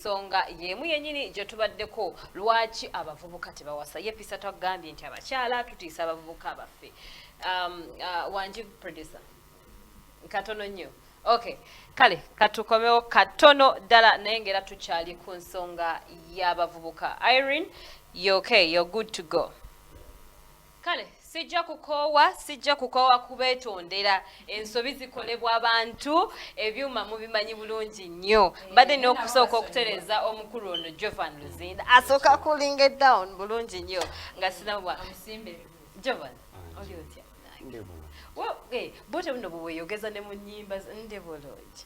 Songa yemu yenyini gye tubaddeko lwaki abavubuka tebawasa ye pisa twagambye nti abakyala tutiisa abavubuka abaffe wanji producer katono nnyo okay kale katukomewo katono ddala naye ngera tukyali ku nsonga y'abavubuka. Irene, you okay, you're good to go. Kale sijja kukoowa kubeetondera ensobi zikolebwa abantu ebyuma mubimanyi bulungi nnyo mbadde n'okusooka okutereza omukulu ono Jovan Luzinda asooka kulinga down bulungi nnyo nga sinabwa Jovan oli otya bote buno bweyogeza ne mu nnyimba nde bulungi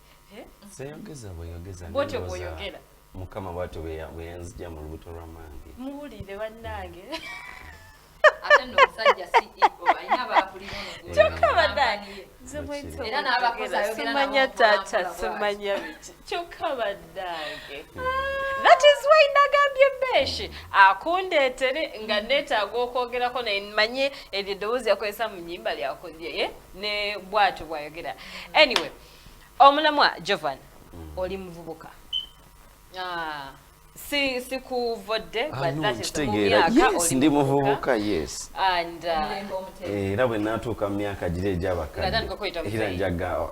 seyogeza bweyogeza bote bweyogera mukama bwatyo bweyanzija mu lubuto lw'amange muwulire bannange ate n'omusajja CEO ayina baakulira kyokka baddange era n'abakozi ayogera simanya taata simanya biki kyokka baddange that is why nagambye beshi akundeetere nga neetaaga okwogerako naye manye eryo eddoboozi yakozesa mu nnyimba lyakolye ne bwatyo bwayogera. Anyway omulamwa Jovan oli muvubuka si kuvodde but that is yes ndi muvubuka yes and era bwe natuuka mu myaka gire egy'abakadde era njaga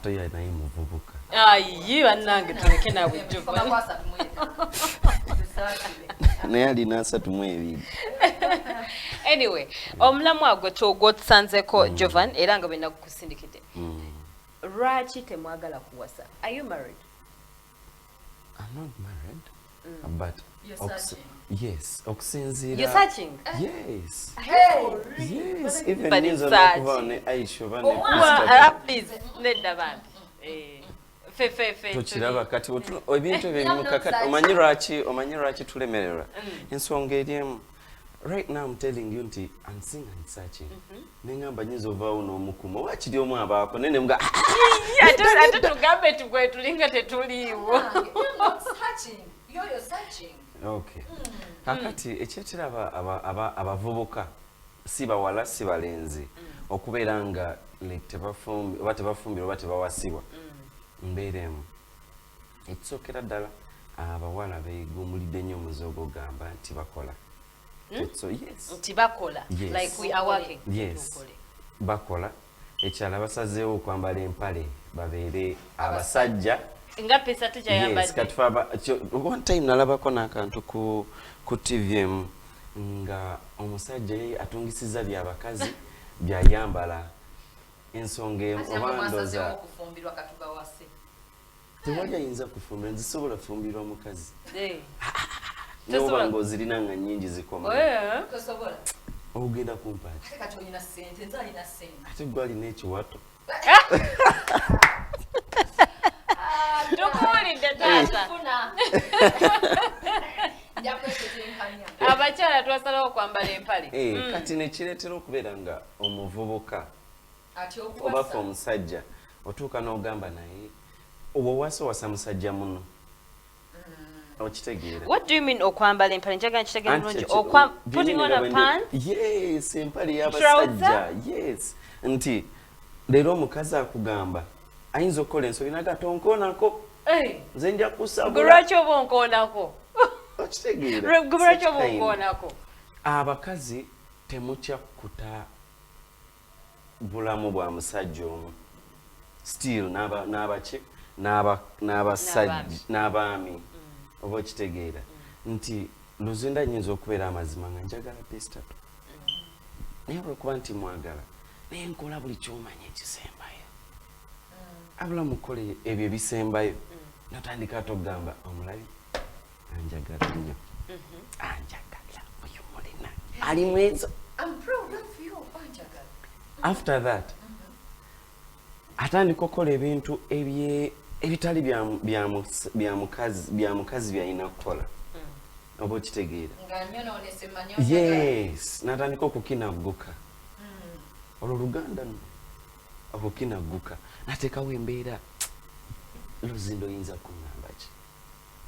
toya naye muvubuka ayi bannange tuleke nawe Jovan naye alina 32. Anyway omulamwa gwe tusanzeko Jovan era nga bwe nakusindikidde lwaki temwagala kuwasa? Are you married? I'm not married, but you're searching. Yes, okusinziira. You're searching? Yes. Hey! Yes, even But nizo it's n'okuba ne Aisha oba ne please nedda bambi fe tokiraba kati ebintu ebimu kakati omanyi lwaki tulemererwa ensonga eri emu. Right now I'm telling you nti I'm seeing and searching. Nengamba nyizo ovaawo n'omukuma wakiri omu abaako nene mga ate tugambe tugwe tulinga tetuliiwo. Okay. Kakati ekyetera abavubuka si bawala si balenzi okubeera nga tebafumbirwa oba tebawasibwa mbeera emu ekisookera ddala abawala beegumulidde nnyo omuze ogwogamba nti bakola. So yes. Tibakola like we are working. Yes. Bakola. Ekyala basazeewo okwambala empale babeere abasajja. Nga pesa tujayambadde. Yes, katufaba one time nalabako n'akantu ku TVM nga omusajja yeye atungisiza byabakazi byayambala ensonga obandoza okufumbirwa katugawase. tewali ayinza kufumbira nzisobola kufumbirwa omukazi. Tosobola ng'ozirina nga nnyingi zikoma. Tosobola. Ogenda kumpaati. Ate kati olina ssente, nze alina ssente. Ate gwe alina ekiwato. Tukuwulidde taata. Abakyala twasalawo okwambala empale. Kati nekireetera okubeera nga omuvubuka obafa omusajja otuuka n'ogamba naye obwowasa wasa musajja muno. What do you mean okwambala empale? Njaga nkitegera bulungi. Putting on a pants? Yes, empale y'abasajja. Yes. Nti leero omukazi akugamba ayinza okukola ensobi nagata onkoonako. Nze nja kusabula. Lwaki oba onkoonako? Okitegeera. Lwaki oba onkoonako? Abakazi temutya kuta bulamu bwa musajja omu. Still n'abaki n'abasajja n'abaami. Oba okitegeera nti Luzinda nnyinza okubeera amazima nga njagala pesitatu naye olwokuba nti mwagala naye nkola buli kyomanya ekisembayo abula mukole ebyo ebisembayo notandika togamba omulabi anjagala nnyo anjagala oyo mulina ali mwezo after that atandika okukola ebintu ebitali bya mukazi byalina kukola oba okitegeera. Yes, natandika okukinagguka olwo Luganda okukinagguka nateekawo embeera Luzinda oyinza kuŋŋamba ki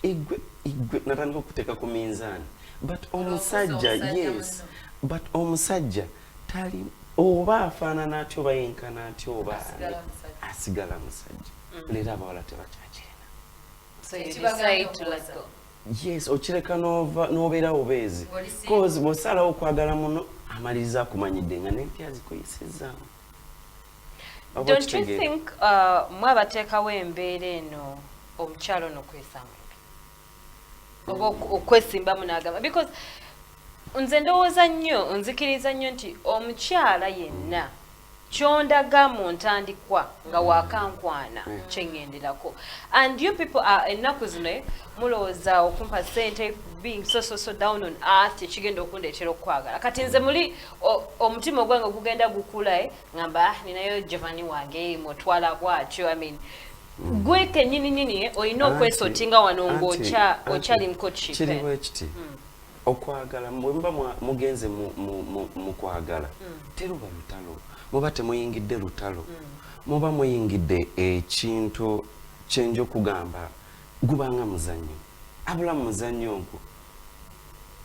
igwe natandika okuteeka ku minzaani but omusajja yes but omusajja tali oba afaanana atyo oba yenkana atyo oba asigala musajja. Leero abawala tebakyakirina So you decide to let go. Yes, ochireka n'obeera obeezi. Cause bw'osalawo okwagala muno amaliriza akumanyidde nga n'empya zikuyisizaamu. Don't you think mwabateekawo embeera eno omukyalo n'okwesanga oba okwesimbamu n'agamba? Because nze ndowooza nnyo, nzikiriza nnyo nti omukyala yenna kyondaga mu ntandikwa nga wakankwana kyengenderako. And you people are ennaku zino mulowooza okumpa ssente being so down on earth ekigenda okundeetera okwagala. Kati nze muli omutima ogwange gugenda gukula ngamba ninayo Giovanni wange mutwala bwatyo. I mean gwe kennyini olina okwesotinga wano ng'okyali mukochi. Kiri bwe kiti okwagala bwe muba mugenze mu kwagala teruba lutalo. Muba temuyingidde lutalo, muba muyingidde ekintu kyenjo kugamba gubanga muzannyo. Abula muzannyo ogwo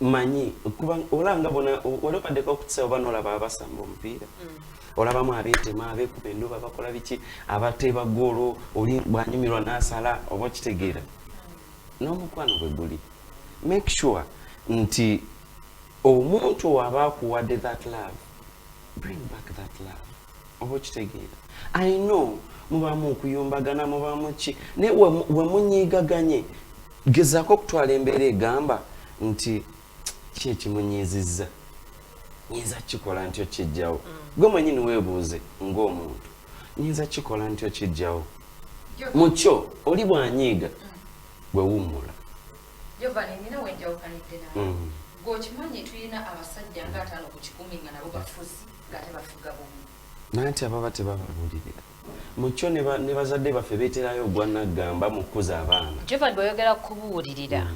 manyi kuba olanga bona walopaddeko okutisa oba n'olaba abasamba omupiira olabamu abeetema abeekuba enduba bakola biki abateeba ggoolo oli bwanyumirwa n'asala oba okitegeera n'omukwano gwe guli. Make sure nti omuntu aba akuwadde that love, bring back that love. Oba okitegeera. I know mubamu okuyombagana mubamu ki naye we munyiigaganye gezaako okutwala embeera egamba nti ki ekimunyiizizza nyinza kikola ntyo kijjawo. Gwe mwennyini weebuuze ng'omuntu nyinza kikola ntyo kijjawo mukyo oli bwanyiiga gwe wummula. Giovanni nina wenjawukanidde nawe. Gwokimanyi tulina abasajja nga 5 ku 10 nga nabo bafuzi nga tebafuga bumu. Nanti ababa tebababuulirira mukyo ne bazadde baffe beeterayo ogwanaggamba mu kkuza abaana. Giovanni bw'oyogera kubuulirira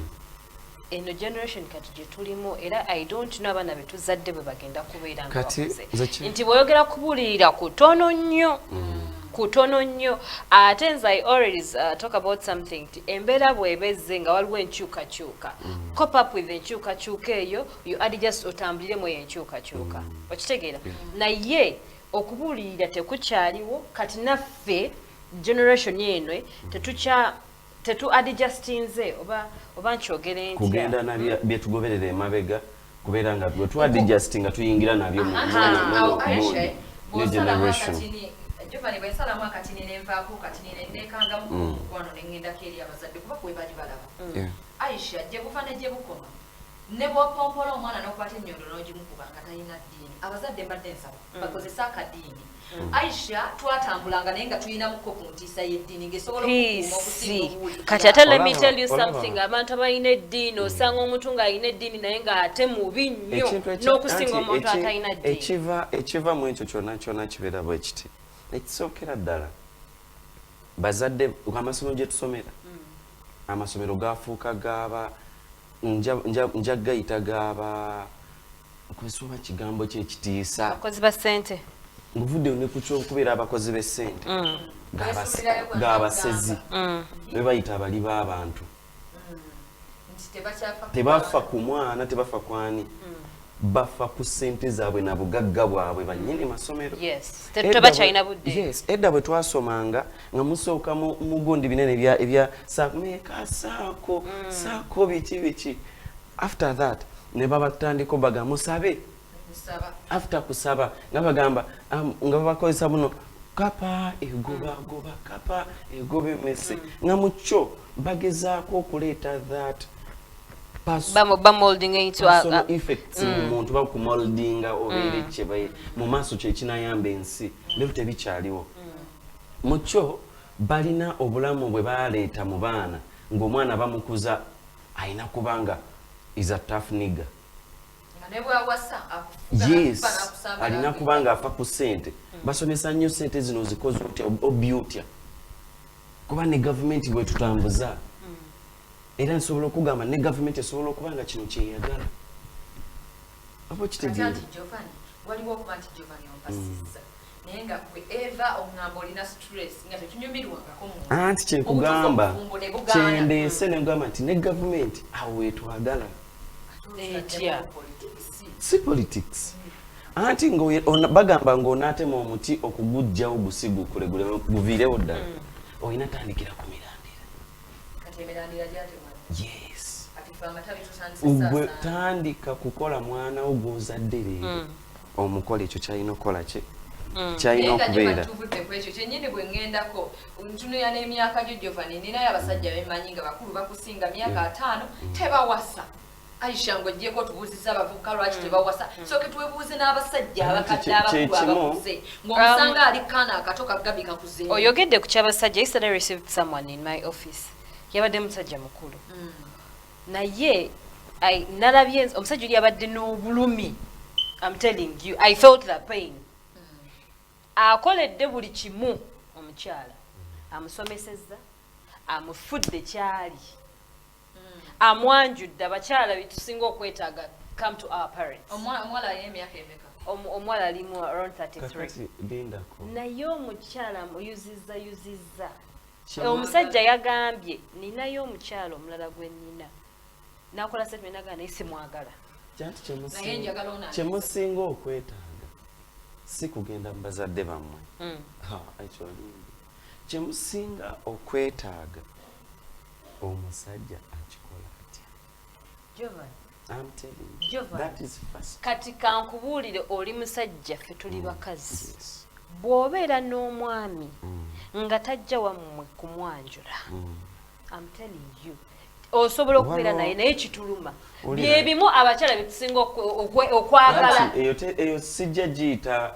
eno generation kati gye tulimu era I don't know abaana be tuzadde bwe bagenda kubeera nga bakuze nti bw'oyogera kubuulirira kutono nnyo. Kutono nnyo. Ate nze I always talk about something embeera bw'ebezze nga waliwo enkyukakyuka cop up with enkyukakyuka eyo you add just otambuliremu eyo enkyukakyuka okitegeera. Naye okubuulirira tekukyaliwo kati naffe generation eno tetu adjustinze oba nkyogere ntya kugenda na byetugoberera emabega kubeera nga bwe tu adjusting nga tuyingira nabyo mu generation. Giovanni bwensalamu akatini nenvaako katini nendekanga mukwano nengendako eri abazadde kuba kwe bali balaba. Aisha gye bufa ne gye bukoma ne bwopompola omwana n'okwata ennyondo n'ogimukuba nga talina ddiini. Abazadde mbadde nsaba bakozesa akaddiini. Aisha twatambulanga naye nga tulinamuko ku ntiisa y'eddiini ng'esobola okukuuma okusinga obuwulire. Kati ate let me tell you something, abantu abalina eddiini osanga omuntu ng'alina eddiini naye ng'ate mubi nnyo n'okusinga omuntu atalina ddiini. Ekiva mu ekyo kyonna kibeera bwe kiti ekisookera ddala bazadde amasomero gye tusomera amasomero gafuuka gaaba nja gayita gaaba kusoba kigambo kyekitiisa abakozi ba ssente nguvudde ne ku kyokubeera abakozi b'essente gaabasezi be bayita abali b'abantu tebafa ku mwana tebafa kwani bafa ku ssente zaabwe na bugagga bwabwe bannyini masomero. Yes, tebakyalina budde. Yes, edda bwe twasomanga nga musooka mu gundi binene ebya saako saako biki. After that ne babatandiko baga musabe. After kusaba nga bagamba nga bakozesa buno kapa egoba kapa egobe mese nga mukyo bagezaako okuleeta that molding into effects muntu bakumoldinga obeere kye mu maaso kye kinayamba ensi leero tebikyaliwo mukyo balina obulamu bwe baleeta mu baana ng'omwana bamukuza alina kubanga is a tough nigger. Yes, alina kubanga afa ku ssente basomesa nnyo ssente zino zikoze otya obyutya kuba ne gavumenti bwe tutambuza era nsobola okugamba ne gavumenti esobola okubanga kino kyeyagala oba kitegeera waliwo okuba nti Giovanni ompasizza naye nga kwe eva oŋŋamba olina stress nga tetunyumirwangako anti kyekugamba kyendeese ne ngamba nti ne gavumenti awo wetwagala si politics anti bagamba ng'onaatema omuti okugujjawo gusigukule guviirewo ddala olina tandikira ku mirandira yes ubwe tandika kukola mwana wo gw'ozadde leero omukola ekyo kyalina okukola ki kyalina okubeera ekyo kyennyini bwe ŋŋendako ntunuya n'emyaka gyo Giovanni ninayo abasajja bemanyi nga bakulu bakusinga myaka 5 tebawasa Aisha ng'oggyeko tubuuziza abavubuka lwaki tebawasa soke twebuuze n'abasajja abakadde abakulu abakuze ng'omusanga ali kaana akato kagabi kakuzeeyo oyogedde ku kyabasajja. Yesterday I received someone in my office yabadde musajja mukulu naye nalabye omusajja oli yabadde n'obulumi. I'm telling you, I felt that pain. Akoledde buli kimu omukyala amusomesezza amufudde kyali amwanjudde abakyala bitusinga okwetaaga come to our parents. omwala y'emyaka emeka omwala alimu around 33 kakati lindako naye omukyala amuyuzizza omusajja yagambye ninayo omukyala omulala gwe nnina nakola statement nagana naye simwagala janti kyemusinga okwetaaga si kugenda mu bazadde bammwe kyemusinga okwetaaga omusajja akikola atya. I'm telling you, that is first. Kati kankubuulire oli musajja ffe tuli bakazi bw'obeera n'omwami nga tajja wammwe kumwanjula I'm telling you osobola okubeera naye kituluma byebimu abakyala betusinga okwagala eyo sijja giyita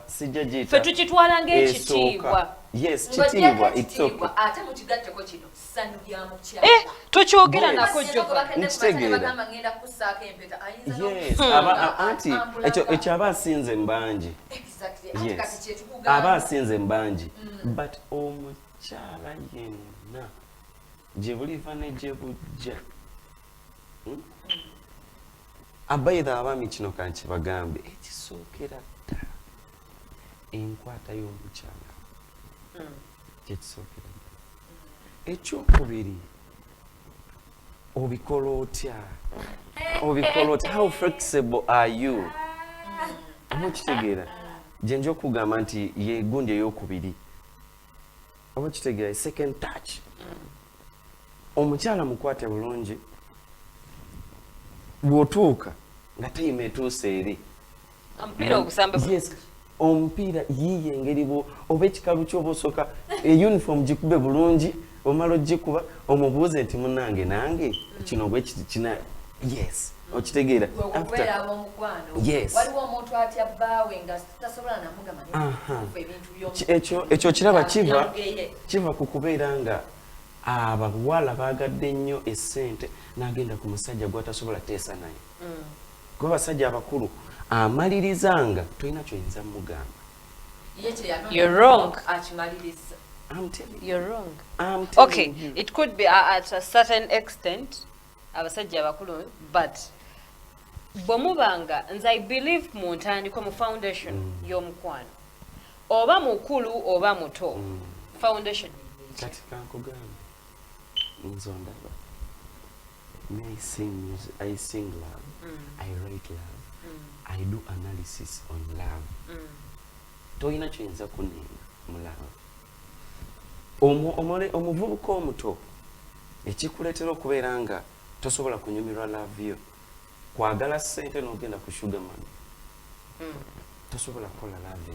ffe tukitwala ng'ekitiibwa. Yes, kitiibwa it's okay. Ate mukigatteko kino ssanyu lya mukyala tukyogera nako Giovanni nkitegeera yes anti ekyo aba asinze mbangi yes aba asinze mbangi but omukyala yenna gye buliva ne gye bujja abayiza abaami kino kankibagambe ekisookera ddala enkwata y'omukyala kyekisookera ddala ekyokubiri obikola otya how flexible are you oba okitegeera gye nja okugamba nti yegundi ey'okubiri oba okitegeera second touch omukyala mukwate bulungi bw'otuuka nga tayima etuuse eri omupiira yiye engeri oba ekikalu ky'oba osooka eyuniform gikube bulungi omala ogikuba omubuuze nti munnange nange kino bwe kina yes okitegeera waliwo omuntu atya bbaawe nga tasobola namugamba ekyo kiraba kiva ku kubeera nga abawala baagadde nnyo essente n'agenda ku musajja gw'atasobola teesa naye gwe basajja abakulu amalirizanga tolina kyoyinza mugamba. You're wrong. I'm telling you. You're wrong. I'm telling okay you. It could be at a certain extent abasajja abakulu but bwemubanga nze I believe mu ntandikwa mu foundation y'omukwano oba mukulu oba muto foundation kati kankugambe nzo ndaba I sing love I write love I do analysis on love toyina kyoyinza kunenga mu love omuvubuka omuto ekikuleetera okubeera nga tosobola kunyumirwa love yo kwagala ssente n'ogenda ku sugar money tosobola kukola love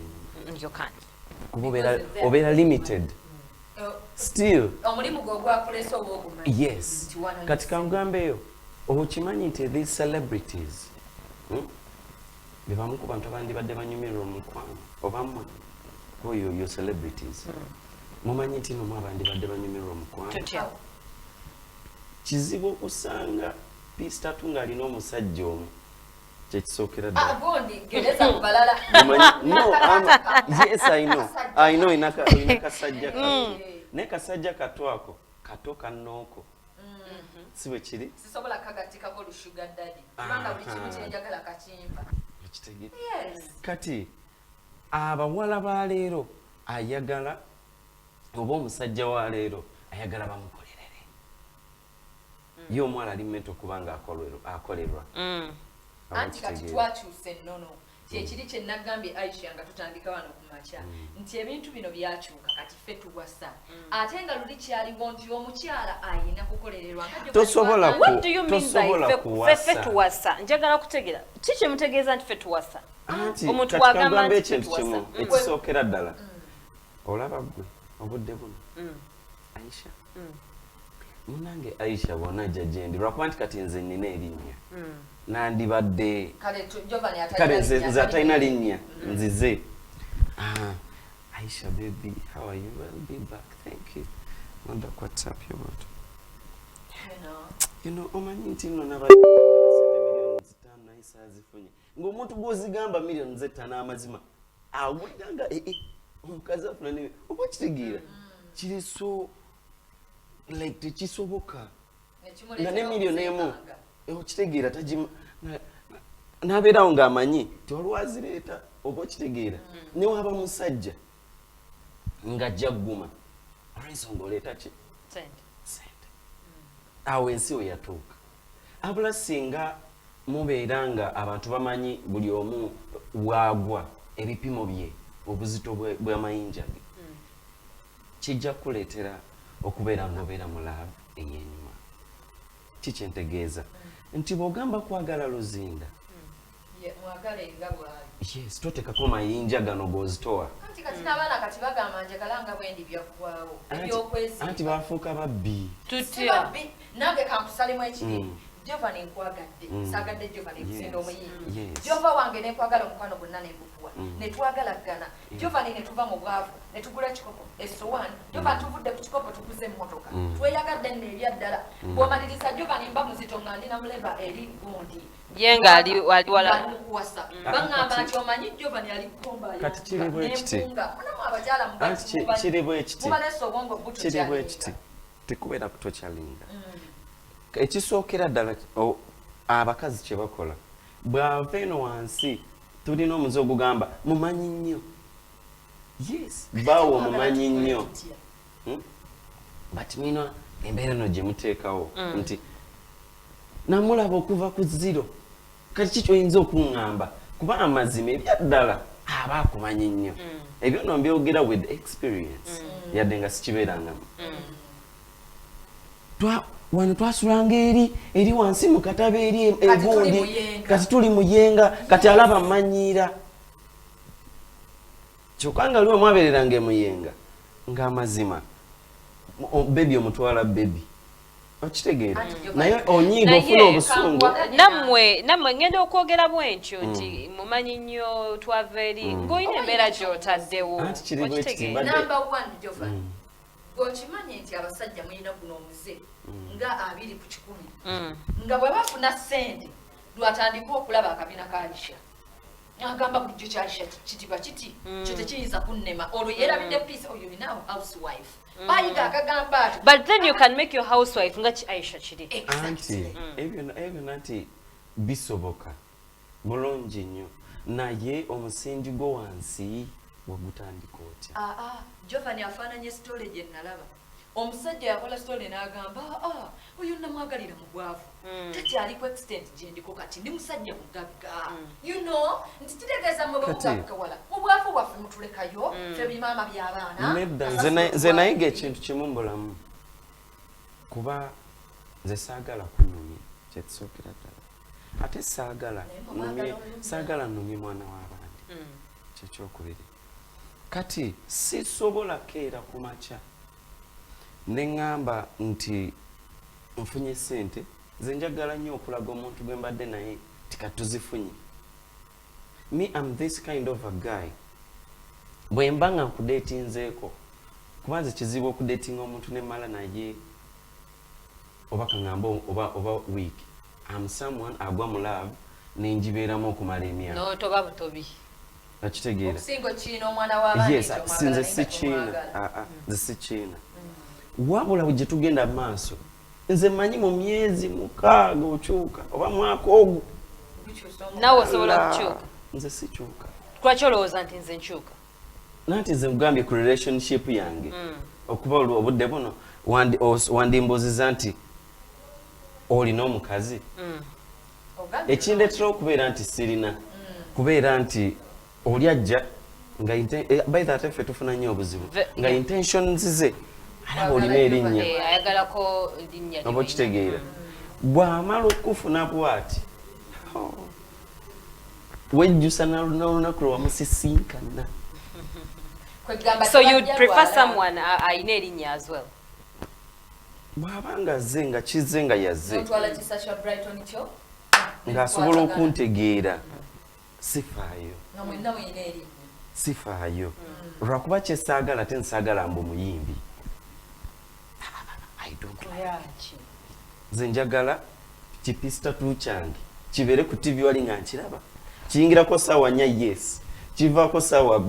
enyuma kuba obeera limited still omulimu gwe ogwakulesa oba ogumanyi yes kati kangambeeyo okimanyi nti these celebrities bebamu ku bantu abandibadde banyumirwa omukwano oba mmwe oyo yo celebrities mumanyi nti nomu abandibadde banyumirwa omukwano kizibu okusanga pisitatu ng'alina omusajja omu kyekisookera yes I know ina kasajja kato naye kasajja kato ako kato kannooko si bwe kiri sisobola kagatikako lushuga daddy kubanga buli kimu kyenjagala kakimpa kati abawala ba leero ayagala oba omusajja wa leero ayagala bamukolerere ye omwala ali mento kubanga akolerwa anti kati twakyuse nnono kyekiri kye nagambye Aisha nga tutandika wano ku makya nti ebintu bino byakyuka kati ffe tuwasa ate nga luli kyaliwo nti omukyala ayina kukolererwa tosobola what do you mean by ffe tuwasa njagala kutegeera kiki mutegeeza nti ffe tuwasa omuntu wagamba nti ekintu kimu ekisookera ddala olaba gwe obudde buno Aisha munange Aisha bw'onajja gyendi lwakuba nti kati nze nnina erinnya nandibadde kale nze atalina linnya nzize Aisha baby how are you? I'll be back, thank you. Wonder what's up your what? You know omanyi nti nno nabadde million zitano Aisha azifunye ng'omuntu gw'ozigamba million z'ettaano amazima awuliranga omukazi afuna ne oba kitegeera kiri so like tekisoboka nga ne million emu okitegeera tajima nabeerawo ng'amanyi tolwazireeta oba okitegeera ne waba musajja ng'ajja gguma olw'ensonga oleeta ki sente awo ensi we yatuuka abula singa mubeera nga abantu bamanyi buli omu waagwa ebipimo bye obuzito bw'amayinja ge kijja kuleetera okubeera ng'obeera mu laavu ey'enyuma kikyentegeeza nti bw'ogamba kwagala luzinda yes totekako mayinja gano gozitowa anti bafuuka babbi nange kankusalemu ekiri Giovanni nkwagadde sagadde Giovanni kusinda omuyimbi Jova wange nenkwagala omukwano gwonna nembukuwa netwagalagana Giovanni netuva mu bwavu netugula kikopo esowani Giovanni tuvudde ku kikopo tukuze emmotoka tweyagadde nno ebyaddala bw'omaliriza Giovanni mba muzito nga ndina muleba eri gundi yenga ali wala kuwasa bangamba nti omanyi Giovanni ali kukomba kati kiri bwe kiti munamu abakyala mugazi kiri bwe kiti mubalesa obwongo buto kiri bwe kiti tekubeera kutokyalinga ekisookera ddala abakazi kye bakola bw'ava eno wansi tulina omuze ogugamba mumanyi nnyo yes baawo mumanyi nnyo but mina embeera eno gye muteekawo nti namulaba okuva ku zero kati ki kyoyinza okuŋŋamba kuba amazima ebyaddala aba akumanyi nnyo ebyo no mbyogera with experience yadde nga sikibeerangamu wano twasulanga eri wansi mu kataba eri egundi kati tuli muyenga kati alaba manyiira kyokka nga liwe mwabeereranga emuyenga ng'amazima bebi omutwala bebi okitegeera naye onyiiga ofuna obusungu nammwe ngenda okwogera bwentyo nti mumanyi nnyo twava eri ng'olina embeera gy'otaddewo Gochimanye nti abasajja mulina guno omuze nga 2 ku 10 nga bwe bafuna sente lwatandika okulaba akabina ka Aisha agamba bulijjo kya Aisha kitiba kiti kyo tekiyinza kunnema olwo yerabidde peace oyo ni now housewife bayiga akagamba ati but then you can make your housewife nga Aisha kiri ebyo nati bisoboka bulungi nnyo naye omusingi gwo wansi wagutandika otya Giovanni afaananye story gye nalaba omusajja yakola story n'agamba oyo namwagalira mu bwavu takyali ku extent gye ndiko kati ndi musajja mugagga you know nti kitegeeza mwe bamugagga wala mu bwavu waffe mutulekayo ffe bimaama by'abaana nze nayiga ekintu kimu mbulamu kuba nze saagala kunnumya kyekisookera ddala ate saagala nnumye mwana w'abandi kyekyokubiri kati sisobola keera ku makya ne ŋŋamba nti nfunye sente nze njagala nnyo okulaga omuntu gwe mbadde naye tikatuzifunye me am this kind of a guy bwe mba nga nkudeetinzeeko kuba nze kizibu okudeetinga omuntu ne mala naye oba kaŋŋamba oba week am someone agwa mu love nenjibeeramu okumala emyaka n'otoba butobi akitegeera singo kino omwana w'abaana yes sinze sikiina wabula gye tugenda maaso nze manyi mu myezi 6 okyuka oba mwaka ogwo nawe osobola kukyuka nze sikyuka lwaki olowooza nti nze nkyuka nanti nze mugambye ku relationship yange okuba obudde buno wandimbuuziza nti olina omukazi ekindeetera okubeera nti sirina kubeera nti oli ajja nga by that ffe tufuna nnyo obuzibu nga intentions ze alaba olina erinnya ayagalako linnya oba okitegeera bw'amala okufuna bw'ati wejjusa n'olunaku lwewamusisinkana. So you'd prefer someone ayina erinnya as well? Bw'aba nga azze nga kizze nga yazze ng'asobola okuntegeera sifaayo lwakuba kyesaagala ate nsaagala mbu muyimbi. Nze njagala kipisitatu kyange kibeere ku TV wali nga nkiraba kiyingirako ssaawa 4 yes kivaako ssaawa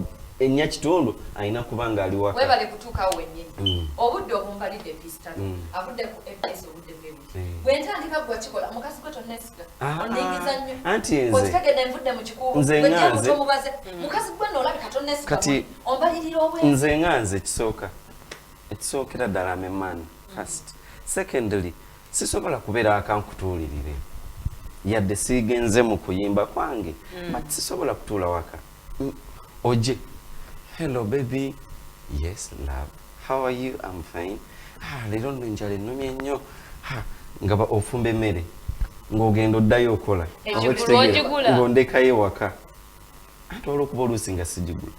4:30 alina kuba ng'ali waka. Webale kutuukawo wennyini obudde obumbalidde pisitatu avudde ku FBS obudde bwebuti bwe ntandika gwa kikola mukazi gwe tonnesika onningiza nnyo anti nze otegedde nvudde mu kikuubo nze nganze omubaze mukazi gwe n'olabika tonnesika kati ombalirira obwe nze nganze ekisookera ddala amemani first secondly sisobola kubeera akankutuulirire yadde siigenze mu kuyimba kwange but sisobola kutuula waka oje hello baby yes love how are you I'm fine leero nno enjala ennumye nnyo nga ofumba emmere ng'ogenda oddayo okola ng'ondekayo waka ate olw'okuba oluusi nga sigigula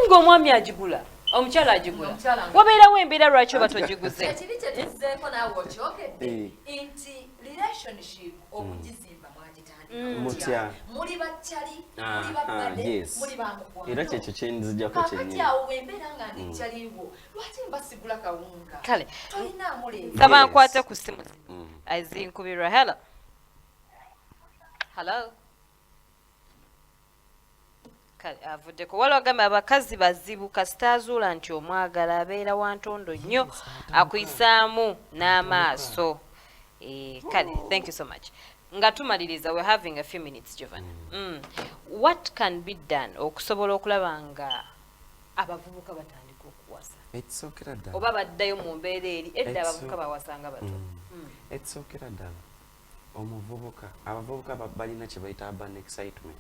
ng'omwami agigula omukyala agigula wabeerawo embeera lwaki oba togiguze ekiri kyetuzeeko naawe okyogedde nti relationship okugizimba mutya muli bakyali muli babadde muli bamukwano era kyekyo kyenzijjako kyennyini kakati awo wembeera nga ndi kyaliwo lwaki mbasigula kawunga kale tolinaamu leero saba nkwate ku ssimu azinkubirwa hello kale avuddeko waliwo agamba abakazi bazibu kasitaazuula nti omwagala abeera wantondo nnyo akuyisaamu n'amaaso kale thank you so much nga tumaliriza we're having a few minutes Jovan. What can be done okusobola okulaba nga abavubuka batandika okuwasa oba baddayo mu mbeera eri edda abavubuka bawasanga bato ekisookera ddala omuvubuka abavubuka balina kye bayita urban excitement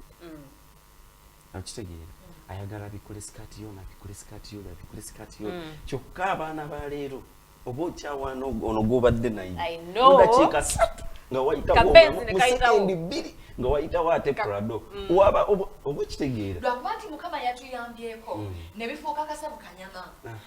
okitegeera ayagala bikole sikaati yoona bikole sikaati yoona bikole sikaati yoona kyokka abaana baleero oba okyawaana ono gwobadde naye dakiika 3 nga wayitawo musekendi 2 nga wayitawo ate prado waba oba kitegeera lwakuba nti mukama yatuyambyeko ne bifuuka kasabu kanyama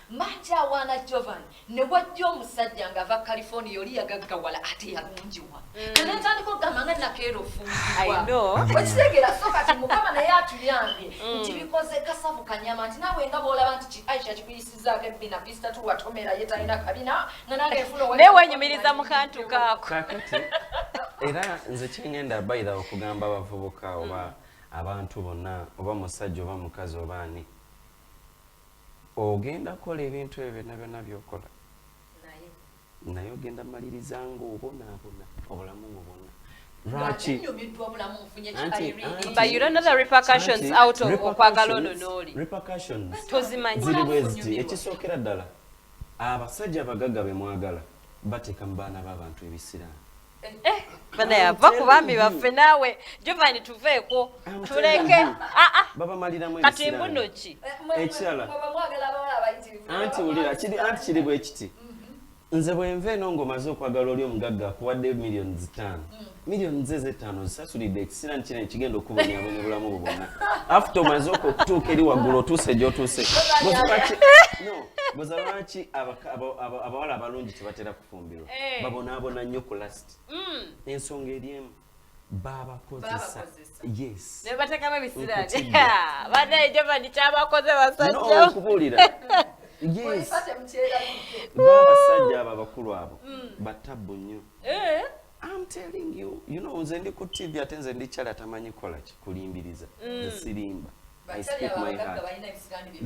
mangi awaana Jovan ne wajja omusajja ng'ava California oli yagaggawala ate yalungiwa kale ntandika okugamba nga nakeera ofungiwa okitegeera so kati mukama naye atuyambye nti bikoze kasabu kanyama nti naawe nga bw'olaba nti Aisha kikuyisizaako ebbina pisitatu watomera ye talina kabina nga nange efuna naye wenyumiriza mu kantu kaako era nze kyengenda bayira okugamba abavubuka oba abantu bonna oba musajja oba mukazi oba ani ogenda kukola ebintu ebyo byonna by'okola naye ogenda maliriza ng'obonaabona obulamu ng'obona lwaki but you don't know the repercussions out of okwagala ono n'oli tozimanyi ziri bweziti ekisookera ddala abasajja abagagga be mwagala bateeka mu baana b'abantu ebisiraamu bana yava ku baami baffe naawe Jovan tuveeko tuleke babamaliramu kati mbuno ki ekirala anti wulira anti kiri bwe kiti nze bwenva eno ng'omaze okwagala oli omugagga akuwadde millions 5 millions ze 5 zisasulidde ekisira nkino ekigenda okubonyabonya obulamu bwo bwonna after omaze okutuuka eri waggulu otuuse gy'otuuse boza lwaki abawala abalungi tebatera kufumbirwa babonaabona nnyo ku last ensonga eri emu babakozesa yes ne bateekamu ebisiraani banaye Jovan kyabakoze basajja okubuulira yes babasajja abo abakulu abo batabbu nnyo I'm telling you, you know, nze ndi ku TV ate nze ndi kyala tamanyi kola kulimbiriza nze sirimba I speak my heart.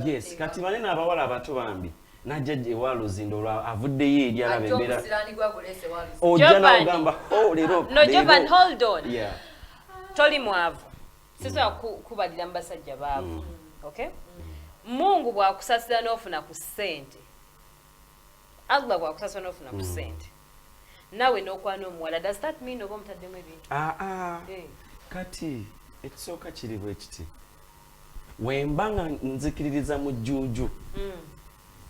Yes, kati banene abawala abato bambi najja ewaalo zindo avuddeyo eri alaba embeera ojja n'ogamba leero no Jovan hold on toli mwavu sisobola kubalira mu basajja baavu okay Mungu bw'akusasira n'ofuna ku ssente Allah bw'akusasira n'ofuna ku ssente nawe n'okwana omuwala does that mean oba omutaddemu ebintu kati ekisooka kiri bwe kiti wemba nga nzikiririza mu jjuuju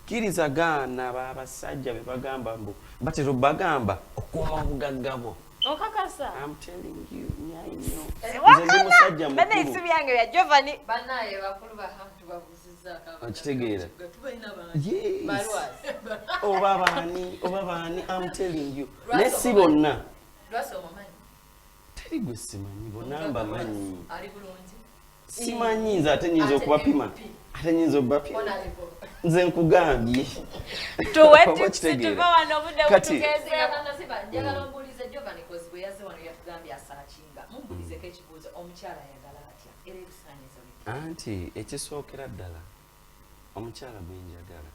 kkiriza gaana babasajja be bagamba mbu batero bagamba okuuma obugagga bwo okakasa I'm telling you nyainyo nze ndi musajja bana isi mukulu byange bya Giovanni banaye bakulu bahamtu babuzizza akaba okitegeera tubalina abantu yes balwazi oba baani I'm telling you ne si bonna lwasi omumanyi teri gwe simanyi bonna mbamanyi ali bulungi simanyi nze ate nyinza okubapima ate nyinza okubapima ona alipo nze nkugambye tuwe tuva wano obudde Kati- butugezeeko kanasiba njagala ombuulize Giovanni kozi bwe yazze wano yatugambye asaakinga mumbuulizeko ekibuuzo omukyala ayagala atya era ebisaanyizo bye anti ekisookera ddala omukyala gwenjagala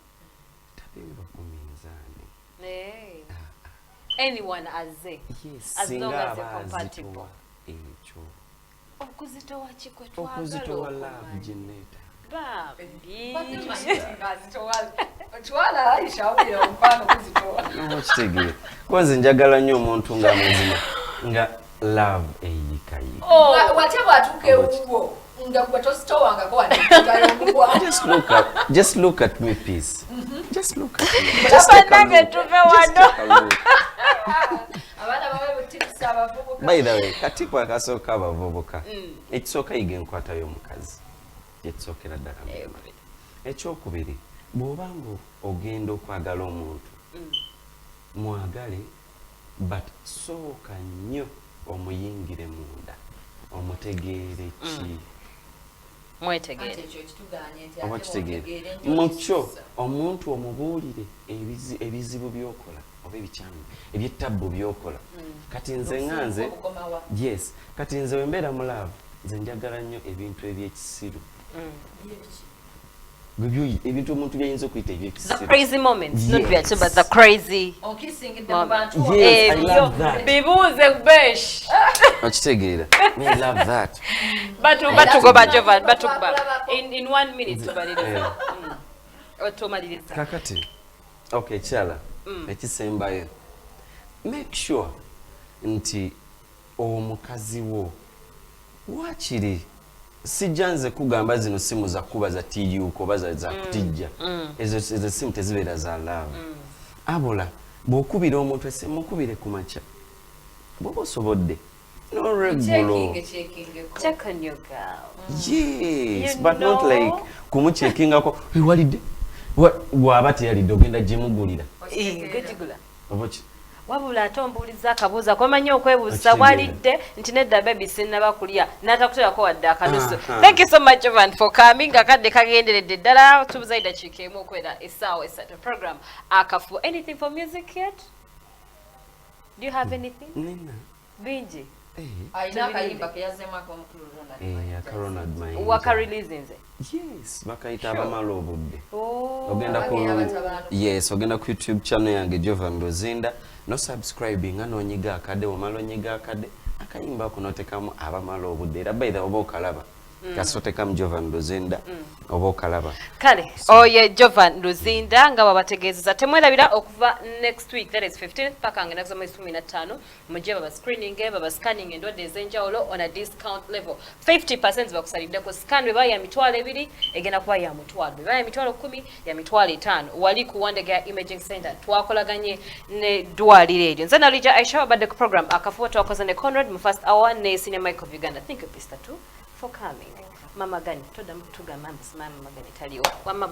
tabimbwa ku minzaani anyone azze yes As long singa as you're aba compatible. azitowa ekyo okuzitowa kikwe okuzitowa laavu gyeneeta twala Aisha awulira omukwano kuzitowa oba kitegeera kuba nze njagala nnyo omuntu ng'amazima nga love eyikayika wate bwatuuka ewuwo nga gwe tositowangako waddegayo omugwa just look at me peace just look at me Tabanange tuve wano abaana bawe butikisa abavubuka by the way katiiko akasooka abavubuka ekisooka yiga enkwata y'omukazi yekisookera ddala ekyokubiri bw'oba nga ogenda okwagala omuntu mwagale but sooka nnyo omuyingire munda omutegeere ki mwetegeere ekyo kituganye nti oba kitegeere mu kyo omuntu omubuulire ebizibu by'okola oba ebikyamu ebyettabbu by'okola kati nze nga nze yes kati nze wembeera mu laavu nze njagala nnyo ebintu ebyekisiru ebintu omuntu byayinza okuyita the ebyekisiru crazy moments not Yes. byacho but the crazy onkisingidde mu bantu Yes, I ebyo love that. bibuuze besh okitegeera I love that batugoba Giovanni batugoba in 1 minute tubaliriza otumaliriza kakati okay kyala ekisembayo make sure nti omukazi wo wakiri sijja nze kugamba zino simu za kuba za tiyuko oba za kutijja ezo simu tezibeera za love abula bw'okubira omuntu esimu mukubire ku makya bw'oba osobodde no regular check on your girl yes You but not know? like kumuchekingako walidde bw'aba teyalidde ogenda gyemugulira gujigula oba ki wabula ate ombuuliza akabuuza komanyi okwebuusa Akitegeera. walidde nti nedda baby sinnaba kulya n'atakuterako wadde akanusu Aha. thank you so much Giovanni for coming akadde kagenderedde ddala tubuza eddakiika emu okwera essaawa esatu program akafu anything for music yet do you have anything nina bingi alina akayimba keyazzeemu ak'omukulu Ronald Mayinja wakarelease nze yes bakayita abamala obudde Oh. ogenda ku Abatabaalo. yes ogenda ku YouTube channel yange Giovanni Luzinda no subscribing anonyiga akade omala onyiga akade akayimba kunotekamu abamala obudde era by the oba okalaba kasotekamu Giovanni Luzinda oba okalaba kale oye Giovanni Luzinda nga babategeezeza temwerabira okuva next week that is 15th paka nga nakusoma 15 mujje baba screening baba scanning endwadde ez'enjawulo on a discount level 50% bakusaliddeko scan bwe baya mitwalo 2 egenda kuba ya mutwalo bwe baya mitwalo 10 ya mitwalo 5 wali ku Wandegaya Imaging Center twakolaganye ne dwaliro eryo nze nalija Aisha babadde ku program akafuwa twakoze ne Conrad mu first hour ne Senior Mike of Uganda thank you Pista 2 for coming. Mama gani toda mtuga mama simama mama gani taliwa.